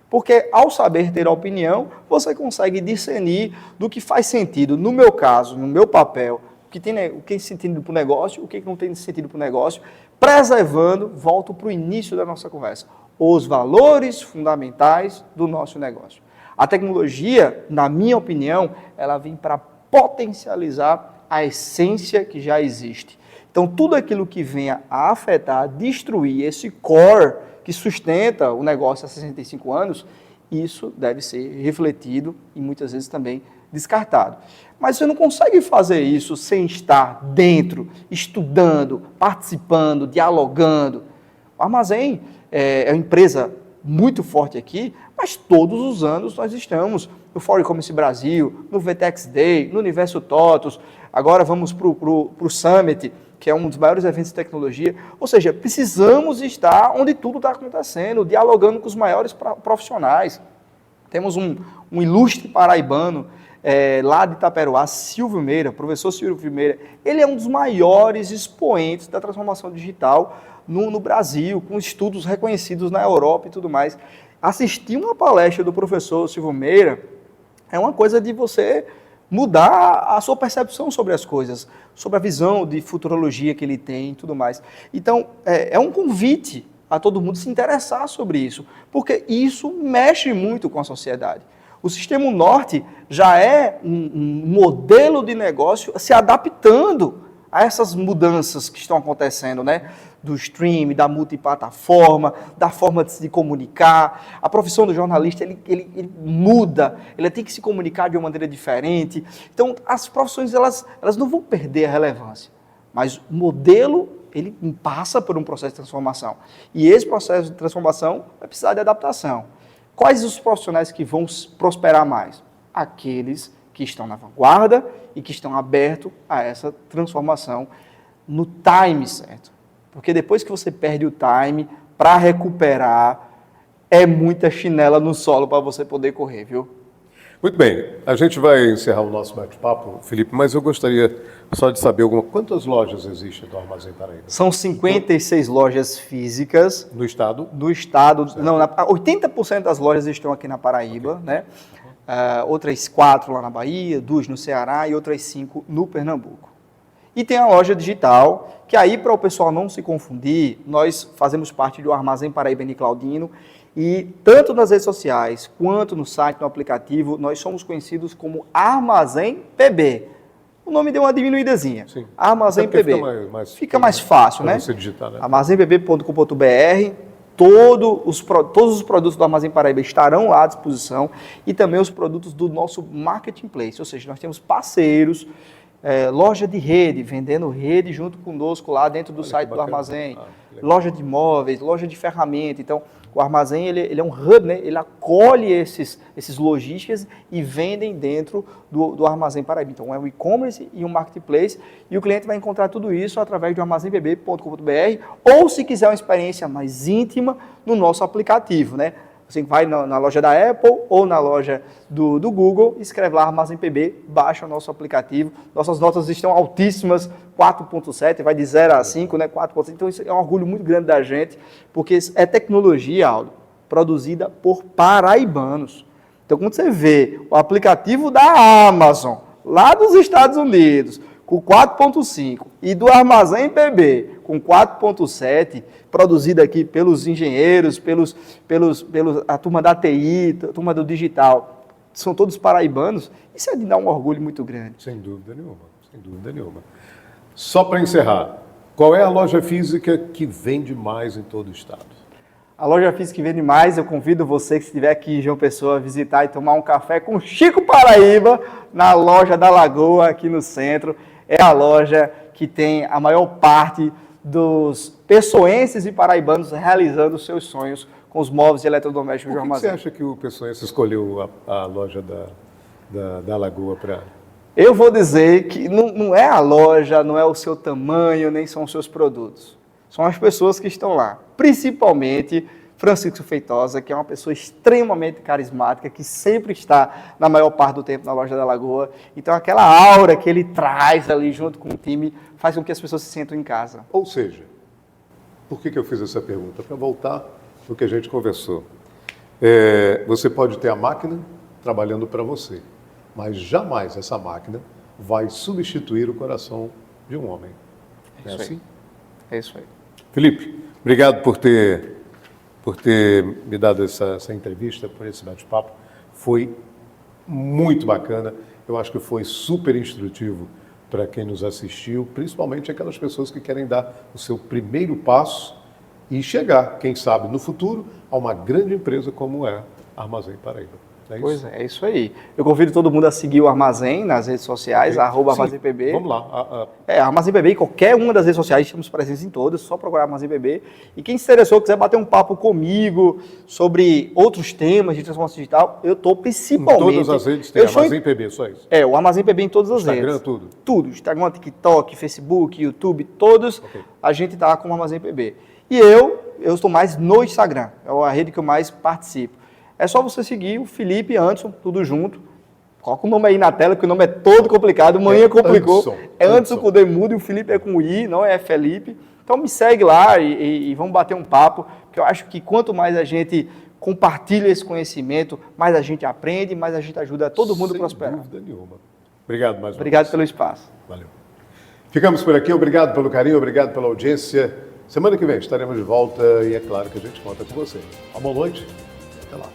S2: Porque ao saber ter opinião, você consegue discernir do que faz sentido, no meu caso, no meu papel, o que tem sentido para o negócio, o que não tem sentido para o negócio, preservando, volto para o início da nossa conversa, os valores fundamentais do nosso negócio. A tecnologia, na minha opinião, ela vem para potencializar a essência que já existe. Então, tudo aquilo que venha a afetar, destruir esse core que sustenta o negócio há 65 anos, isso deve ser refletido e muitas vezes também descartado. Mas você não consegue fazer isso sem estar dentro, estudando, participando, dialogando. O Armazém é uma empresa muito forte aqui, mas todos os anos nós estamos no Fórum E-Commerce Brasil, no VTEX Day, no Universo TOTOS, agora vamos para o Summit, que é um dos maiores eventos de tecnologia. Ou seja, precisamos estar onde tudo está acontecendo, dialogando com os maiores profissionais. Temos um ilustre paraibano lá de Itaperuá, Silvio Meira, professor Silvio Meira. Ele é um dos maiores expoentes da transformação digital no Brasil, com estudos reconhecidos na Europa e tudo mais. Assistir uma palestra do professor Silvio Meira é uma coisa de você mudar a sua percepção sobre as coisas, sobre a visão de futurologia que ele tem e tudo mais. Então, é um convite a todo mundo se interessar sobre isso, porque isso mexe muito com a sociedade. O Sistema Norte já é um modelo de negócio se adaptando a essas mudanças que estão acontecendo, né? Do streaming, da multiplataforma, da forma de se comunicar. A profissão do jornalista, ele muda, ele tem que se comunicar de uma maneira diferente. Então, as profissões, elas não vão perder a relevância, mas o modelo, ele passa por um processo de transformação. E esse processo de transformação vai precisar de adaptação. Quais os profissionais que vão prosperar mais? Aqueles que estão na vanguarda e que estão abertos a essa transformação no time certo. Porque depois que você perde o time, para recuperar, é muita chinela no solo para você poder correr, viu?
S1: Muito bem, a gente vai encerrar o nosso bate-papo, Felipe, mas eu gostaria só de saber quantas lojas existem do Armazém Paraíba?
S2: São 56 lojas físicas.
S1: No estado?
S2: No estado, certo. Não, 80% das lojas estão aqui na Paraíba, okay. Né? Outras 4 lá na Bahia, 2 no Ceará e outras 5 no Pernambuco. E tem a loja digital, que aí, para o pessoal não se confundir, nós fazemos parte do Armazém Paraíba N. Claudino, e tanto nas redes sociais, quanto no site, no aplicativo, nós somos conhecidos como Armazém PB. O nome deu uma diminuídazinha. Sim. Armazém PB. Fica mais fácil, né? Você digitar, né? armazenpb.com.br. Todos os produtos do Armazém Paraíba estarão lá à disposição e também os produtos do nosso Marketplace, ou seja, nós temos parceiros, loja de rede, vendendo rede junto conosco lá dentro do site do Armazém, loja de imóveis, loja de ferramenta. Então, o Armazém ele é um hub, né? Ele acolhe esses lojistas e vendem dentro do Armazém Paraíba. Então, é um e-commerce e um marketplace, e o cliente vai encontrar tudo isso através do armazenpb.com.br, ou se quiser uma experiência mais íntima, no nosso aplicativo, né? Você vai na loja da Apple ou na loja do Google, escreve lá Armazém PB, baixa o nosso aplicativo. Nossas notas estão altíssimas, 4.7, vai de 0 a 5, né? 4.7. Então isso é um orgulho muito grande da gente, porque é tecnologia, Aldo, produzida por paraibanos. Então quando você vê o aplicativo da Amazon, lá dos Estados Unidos, com 4.5, e do Armazém PB, com 4.7, produzida aqui pelos engenheiros, a turma da TI, a turma do digital, são todos paraibanos, isso é de dar um orgulho muito grande.
S1: Sem dúvida nenhuma, sem dúvida nenhuma. Só para encerrar, qual é a loja física que vende mais em todo o estado?
S2: A loja física que vende mais, eu convido você que estiver aqui em João Pessoa a visitar e tomar um café com Chico Paraíba, na loja da Lagoa, aqui no centro. É a loja que tem a maior parte dos pessoenses e paraibanos realizando seus sonhos com os móveis e eletrodomésticos do Armazém.
S1: Por que você acha que o pessoense escolheu a loja da Lagoa para...
S2: Eu vou dizer que não é a loja, não é o seu tamanho, nem são os seus produtos. São as pessoas que estão lá. Principalmente Francisco Feitosa, que é uma pessoa extremamente carismática, que sempre está na maior parte do tempo na Loja da Lagoa. Então, aquela aura que ele traz ali junto com o time faz com que as pessoas se sintam em casa.
S1: Ou seja, por que eu fiz essa pergunta? Para voltar no que a gente conversou. Você pode ter a máquina trabalhando para você, mas jamais essa máquina vai substituir o coração de um homem. É
S2: isso aí.
S1: assim?
S2: É isso aí.
S1: Felipe, obrigado por ter me dado essa entrevista, por esse bate-papo. Foi muito bacana. Eu acho que foi super instrutivo para quem nos assistiu, principalmente aquelas pessoas que querem dar o seu primeiro passo e chegar, quem sabe, no futuro, a uma grande empresa como é a Armazém Paraíba. É isso?
S2: Pois é isso aí. Eu convido todo mundo a seguir o Armazém nas redes sociais, @ArmazémPB.
S1: Vamos lá.
S2: Armazém PB, em qualquer uma das redes sociais, estamos presentes em todas, só procurar Armazém PB. E quem se interessou, quiser bater um papo comigo sobre outros temas de transformação digital, eu estou principalmente...
S1: Em todas as redes tem Armazém PB, só isso?
S2: O Armazém PB em todas as
S1: Instagram,
S2: redes.
S1: tudo?
S2: Tudo. Instagram, TikTok, Facebook, YouTube, todos.
S1: Okay.
S2: A gente está com o Armazém PB. E eu estou mais no Instagram, é a rede que eu mais participo. É só você seguir o Felipe Anderson, tudo junto. Coloca o nome aí na tela, porque o nome é todo complicado. Manhã complicou.
S1: Anderson.
S2: É Anderson com D mudo e o Felipe é com I, não é Felipe. Então me segue lá e vamos bater um papo, porque eu acho que quanto mais a gente compartilha esse conhecimento, mais a gente aprende, mais a gente ajuda todo mundo a prosperar.
S1: Sem dúvida nenhuma. Obrigado mais uma
S2: Obrigado
S1: vez.
S2: pelo espaço.
S1: Valeu. Ficamos por aqui. Obrigado pelo carinho, obrigado pela audiência. Semana que vem estaremos de volta e é claro que a gente conta com você. Uma boa noite. Até lá.